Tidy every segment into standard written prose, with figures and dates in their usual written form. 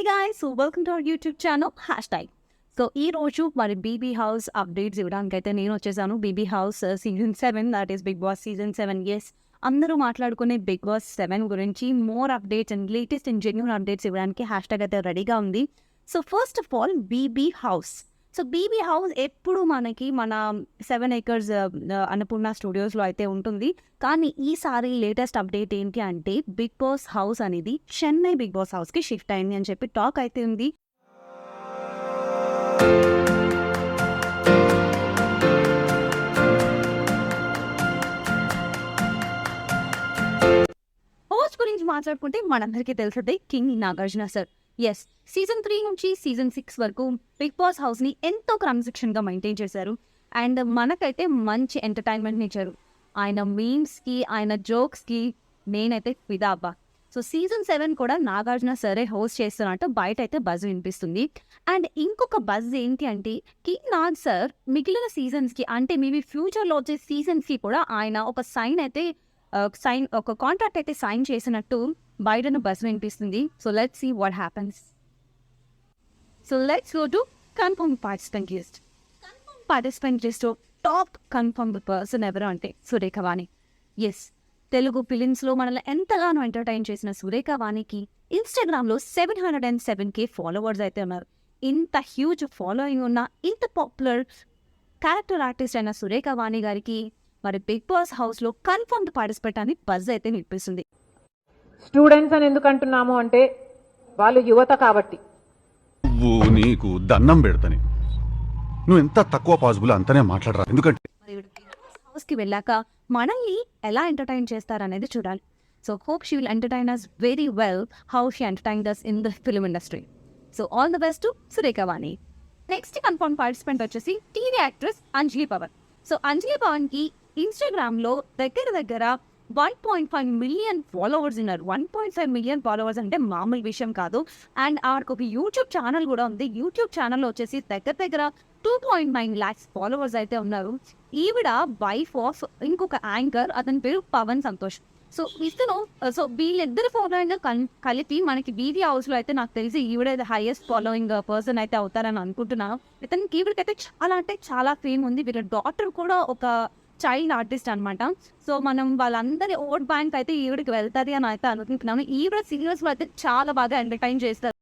Hey guys, so welcome to our YouTube channel, Hashtag. So ఈ రోజు మరి BB house updates ఇవ్వడానికి అయితే నేను వచ్చేసాను. BB house season 7, that is Bigg Boss season 7. Yes, అందరూ మాట్లాడుకునే బిగ్ బాస్ 7 గురించి more updates and latest and genuine updates ఇవ్వడానికి హ్యాష్ట్యాగ్ అయితే రెడీగా ఉంది. So first of all BB house. So BB house ఎప్పుడు మనకి మన 7 acres అన్నపూర్ణ స్టూడియోస్లో అయితే ఉంటుంది. కానీ ఈసారి లేటెస్ట్ అప్డేట్ ఏంటి అంటే బిగ్ బాస్ హౌస్ అనేది చెన్నై బిగ్ బాస్ హౌస్కి షిఫ్ట్ అయింది అని చెప్పి టాక్ అయితే ఉంది. హోస్ట్ గురించి మాట్లాడుకుంటే మనందరికీ తెలిసిందే king Nagarjuna sir. Yes, season 3 నుంచి సీజన్ 6 వరకు బిగ్ బాస్ హౌస్ని ఎంతో క్రమశిక్షణగా మెయింటైన్ చేశారు అండ్ మనకైతే మంచి ఎంటర్టైన్మెంట్ని ఇచ్చారు. ఆయన మీమ్స్కి, ఆయన జోక్స్కి నేనైతే ఫిదా అబ్బా. సో సీజన్ 7 కూడా నాగార్జున సరే హోస్ట్ చేస్తున్నట్టు బయట అయితే బజ్ వినిపిస్తుంది. అండ్ ఇంకొక బజ్ ఏంటి అంటే కింగ్ నాగ్ సార్ మిగిలిన సీజన్స్కి అంటే మేబీ ఫ్యూచర్లో వచ్చే సీజన్స్కి కూడా ఆయన ఒక కాంట్రాక్ట్ అయితే సైన్ చేసినట్టు బయటను బస్ వినిపిస్తుంది. So let's see what happens. So let's go to confirm participant list. Confirm participant list top confirm person ఎవరు అంటే సురేఖ వాణి. ఎస్, తెలుగు ఫిలిమ్స్లో మనల్ని ఎంతగానో ఎంటర్టైన్ చేసిన సురేఖ వాణికి ఇన్స్టాగ్రామ్లో 707K ఫాలోవర్స్ అయితే ఉన్నారు. ఇంత హ్యూజ్ ఫాలోయింగ్ ఉన్న ఇంత పాపులర్ క్యారెక్టర్ ఆర్టిస్ట్ అయిన సురేఖ వాణి గారికి మరి బిగ్ బాస్ హౌస్లో కన్ఫర్మ్డ్ పార్టిసిపేట్ అని బజ్ అయితే వినిపిస్తుంది. స్టూడెంట్స్ అని ఎందుకు అంటున్నాము అంటే వాళ్ళు యువత కాబట్టి. నువ్వు నీకు దండం పెడతాని నువ్వు ఎంత తక్కువ పాసిబుల్ అంతనే మాట్లాడరా. ఎందుకంటే హౌస్కి వెళ్ళాక మనల్ని ఎలా ఎంటర్టైన్ చేస్తారనేది చూడాలి. So hope she will entertain us very well how she entertain us in the film industry. So all the best to Surekha Vani. Next confirm participant వచ్చేసి TV actress Anjali Pavan. So Anjali పవన్కి ఇన్స్టాగ్రామ్లో దగ్గర 1.5 million ఫాలోవర్స్ ఉన్నారు. 1.5 million ఫాలోవర్స్ అంటే మామూలు విషయం కాదు. And ఆవిడకు ఒక యూట్యూబ్ ఛానల్ కూడా ఉంది. యూట్యూబ్ ఛానల్లో వచ్చేసి దగ్గర 2.9 lakhs ఫాలోవర్స్ అయితే ఉన్నారు. ఈవిడ వైఫ్ ఆఫ్ ఇంకొక యాంకర్, అతని పేరు పవన్ సంతోష్. సో వీళ్ళిద్దరు ఫాలోయింగ్ కలిపి మనకి బీబీ హౌస్లో అయితే నాకు తెలిసి ఈవిడ హైయెస్ట్ ఫాలోయింగ్ పర్సన్ అయితే అవుతారని అనుకుంటున్నాను. ఈవిడకైతే చాలా అంటే చాలా ఫేమ్ ఉంది. వీళ్ళ డాటర్ కూడా ఒక చైల్డ్ ఆర్టిస్ట్ అనమాట. సో మనం వాళ్ళందరి ఓట్ బ్యాంక్ అయితే ఈవిడికి వెళ్తుంది అని అయితే అనుకుంటున్నాను. ఈవిడ సీరియల్స్లో అయితే చాలా బాగా ఎంటర్టైన్ చేస్తారు.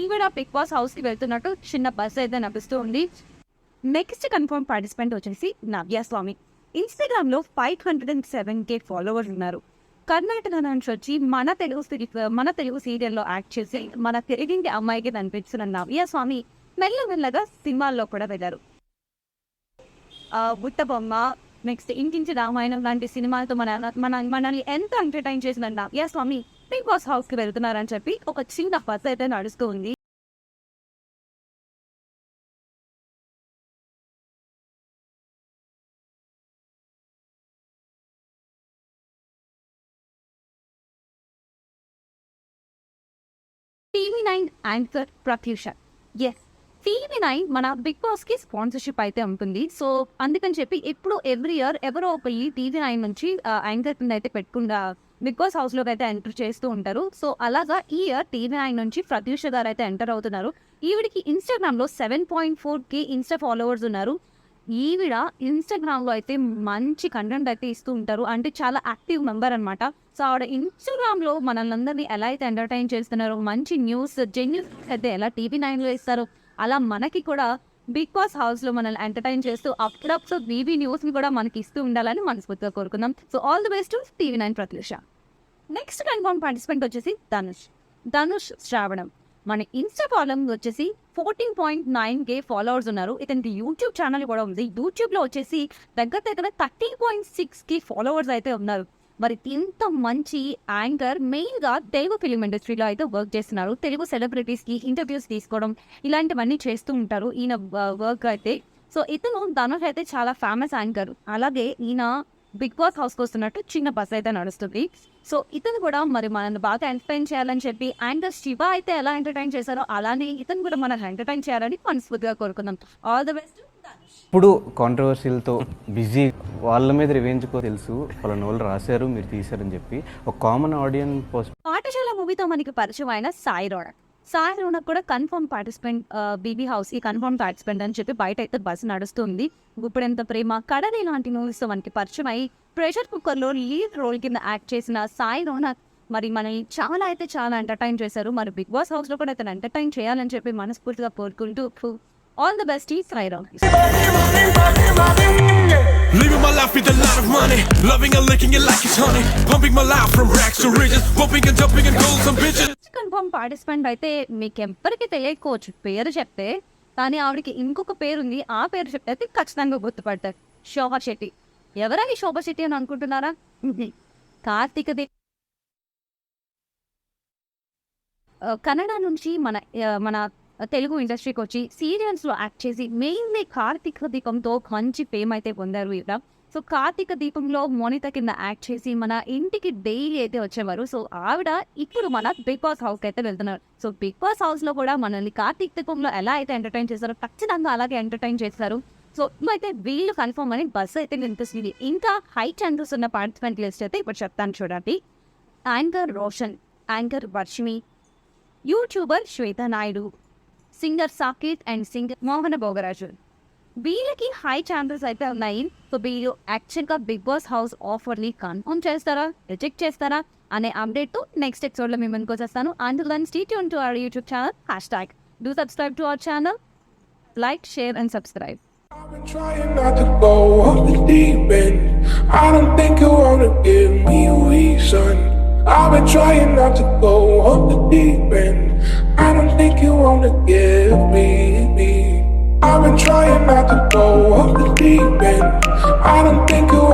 ఈవిడ బిగ్ బాస్ హౌస్కి వెళ్తున్నట్టు చిన్న బస్ అయితే నడుస్తూ ఉంది. నెక్స్ట్ కన్ఫర్మ్ పార్టిసిపెంట్ వచ్చేసి నవ్య స్వామి. ఇన్స్టాగ్రామ్లో 507K ఫాలోవర్స్ ఉన్నారు. కర్ణాటక నుంచి వచ్చి మన తెలుగు సీరియల్లో యాక్ట్ చేసి మన తెలుగింటి అమ్మాయికి కనిపించిన నవ్య స్వామి మెల్లగా సినిమాల్లో కూడా వెళ్ళారు. బుట్టబొమ్మ, నెక్స్ట్ ఇంటించి రామాయణం లాంటి సినిమాలతో మనల్ని ఎంత ఎంటర్టైన్ చేసిన నవ్య స్వామి బిగ్ బాస్ హౌస్కి వెళ్తున్నారని చెప్పి ఒక చిన్న బస్ అయితే నడుస్తూ ఉంది. TV9 anchor Pratyusha. Yes, TV9 మన బిగ్ బాస్కి స్పాన్సర్షిప్ అయితే ఉంటుంది. సో అందుకని చెప్పి ఎవ్రీ ఇయర్ ఎవరో ఒకరి TV9 నుంచి యాంకర్ కింద అయితే పెట్టుకుండా బిగ్ బాస్ హౌస్లోకి అయితే ఎంటర్ చేస్తూ ఉంటారు. సో అలాగా ఈ ఇయర్ TV9 నుంచి ప్రత్యూష గారు అయితే ఎంటర్ అవుతున్నారు. ఈవిడికి ఇన్స్టాగ్రామ్లో 7.4K ఇన్స్టా ఫాలోవర్స్ ఉన్నారు. ఈవిడ ఇన్స్టాగ్రామ్లో అయితే మంచి కంటెంట్ అయితే ఇస్తూ ఉంటారు. అంటే చాలా యాక్టివ్ మెంబర్ అనమాట. సో ఆవిడ ఇన్స్టాగ్రామ్లో మనల్ని ఎలా అయితే ఎంటర్టైన్ చేస్తున్నారో, మంచి న్యూస్ జెన్యూస్ అయితే ఎలా TV9లో ఇస్తారో అలా మనకి కూడా బిగ్ బాస్ హౌస్లో మనల్ని ఎంటర్టైన్ చేస్తూ అప్పుడప్పుడు బీబీ న్యూస్ని కూడా మనకి ఇస్తూ ఉండాలని మనస్ఫూర్తిగా కోరుకుందాం. So all the best to TV9 Prathyusha. Next confirm participant వచ్చేసి ధనుష్ శ్రావణం. మన ఇన్స్టా ఫాలోయింగ్ వచ్చేసి 14.9K ఫాలోవర్స్ ఉన్నారు. ఇతనికి యూట్యూబ్ ఛానల్ కూడా ఉంది. యూట్యూబ్లో వచ్చేసి దగ్గర 30.6K ఫాలోవర్స్ అయితే ఉన్నారు. మరి ఇంత మంచి యాంకర్ మెయిన్గా తెలుగు ఫిలిం ఇండస్ట్రీలో అయితే వర్క్ చేస్తున్నారు. తెలుగు సెలబ్రిటీస్కి ఇంటర్వ్యూస్ తీసుకోవడం ఇలాంటివన్నీ చేస్తూ ఉంటారు ఈయన వర్క్ అయితే. సో ధనుష్ అయితే చాలా ఫేమస్ యాంకర్. అలాగే ఈయన బిగ్ బాస్ హౌస్కి వస్తున్నట్టు చిన్న బస్ అయితే నడుస్తుంది. సో ఇతను కూడా మరి మనల్ని బాగా ఎంటర్టైన్ చేయాలని చెప్పి అండ్ శివ అయితే ఎలా ఎంటర్టైన్ చేశారో అలానే ఇతను కూడా మనల్ని ఎంటర్టైన్ చేయాలని మనస్ఫూర్తిగా కోరుకుందాం. All the best. ఇప్పుడు కాంట్రవర్సీలతో బిజీ, వాళ్ళ మీద రివెంజ్ తెలుసు, వాళ్ళ వాళ్ళు రాశారు, మీరు తీశారని చెప్పి ఒక కామన్ ఆడియన్స్ పాఠశాల మూవీతో మనకి పరిచయం అయిన సాయి రోనక్ కూడా కన్ఫర్మ్ పార్టిసిపెంట్, బీబీ హౌస్ ఈ కన్ఫర్మ్ పార్టిసిపెంట్ అని చెప్పి బయట అయితే బస్సు నడుస్తుంది. గుప్పెడంత ప్రేమ, కడలి లాంటి మూవీస్తో మనకి పరిచయం అయ్యి ప్రెషర్ కుక్కర్లో లీడ్ రోల్ కింద యాక్ట్ చేసిన సాయి రోనక్ మరి మనల్ని చాలా అయితే చాలా ఎంటర్టైన్ చేశారు. మరి బిగ్ బాస్ హౌస్లో కూడా అతను ఎంటర్టైన్ చేయాలని చెప్పి మనస్ఫూర్తిగా కోరుకుంటూ ఆల్ ది బెస్ట్ ఈ Sai Ronak. Living my life with a lot of money, loving and licking it like it's honey, pumping my life from racks to riches, bumping and jumping and gold some bitches. Confirm participant అయితే మీకు ఎవ్వరికి తెలియకపోవచ్చు పేరు చెప్తే, కానీ ఆవిడకి ఇంకొక పేరు ఉంది. ఆ పేరు చెప్తే అయితే ఖచ్చితంగా గుర్తుపడతారు. శోభా శెట్టి. ఎవరని శోభా శెట్టి అని అనుకుంటున్నారా? కార్తీక దీపం కన్నడ నుంచి మన తెలుగు ఇండస్ట్రీకి వచ్చి సీరియల్స్లో యాక్ట్ చేసి మెయిన్లీ కార్తీక దీపంతో మంచి ఫేమ్ అయితే పొందారు ఈవిడ. సో కార్తీక దీపంలో మోనిత కింద యాక్ట్ చేసి మన ఇంటికి డైలీ అయితే వచ్చేవారు. సో ఆవిడ ఇప్పుడు మన బిగ్ బాస్ హౌస్కి అయితే వెళ్తున్నారు. సో బిగ్ బాస్ హౌస్లో కూడా మనల్ని కార్తీక దీపంలో ఎలా అయితే ఎంటర్టైన్ చేస్తారో ఖచ్చితంగా అలాగే ఎంటర్టైన్ చేస్తారు. సో అయితే వీళ్ళు కన్ఫర్మ్ అని బస్సు అయితే వినిపిస్తుంది. ఇంకా హై ఛాన్సెస్ ఉన్న పార్టిసిపెంట్ లిస్ట్ అయితే ఇప్పుడు చెప్తాను చూడండి. Anchor Roshan, anchor Varshini, YouTuber Shweta Naidu, singer Saketh and singer Mohana Bhogaraju. వీళ్ళకి హై ఛాన్సెస్ అయితే ఉన్నాయి. సో వీళ్ళు యాక్చువల్గా బిగ్ బాస్ హౌస్ ఆఫర్ని కన్ఫర్మ్ చేస్తారా, రిజెక్ట్ చేస్తారా అనే అప్డేట్తో నెక్స్ట్ ఎపిసోడ్లో మేము ముందుకు వచ్చేస్తాను. And then stay tune to our YouTube channel. #do subscribe to our channel, like, share and subscribe. I've been trying not to go off the deep end. I don't think you wanna give me a reason. I've been trying not to go off the deep end. I don't think you wanna give me. I've been trying not to go off the deep end. I don't think you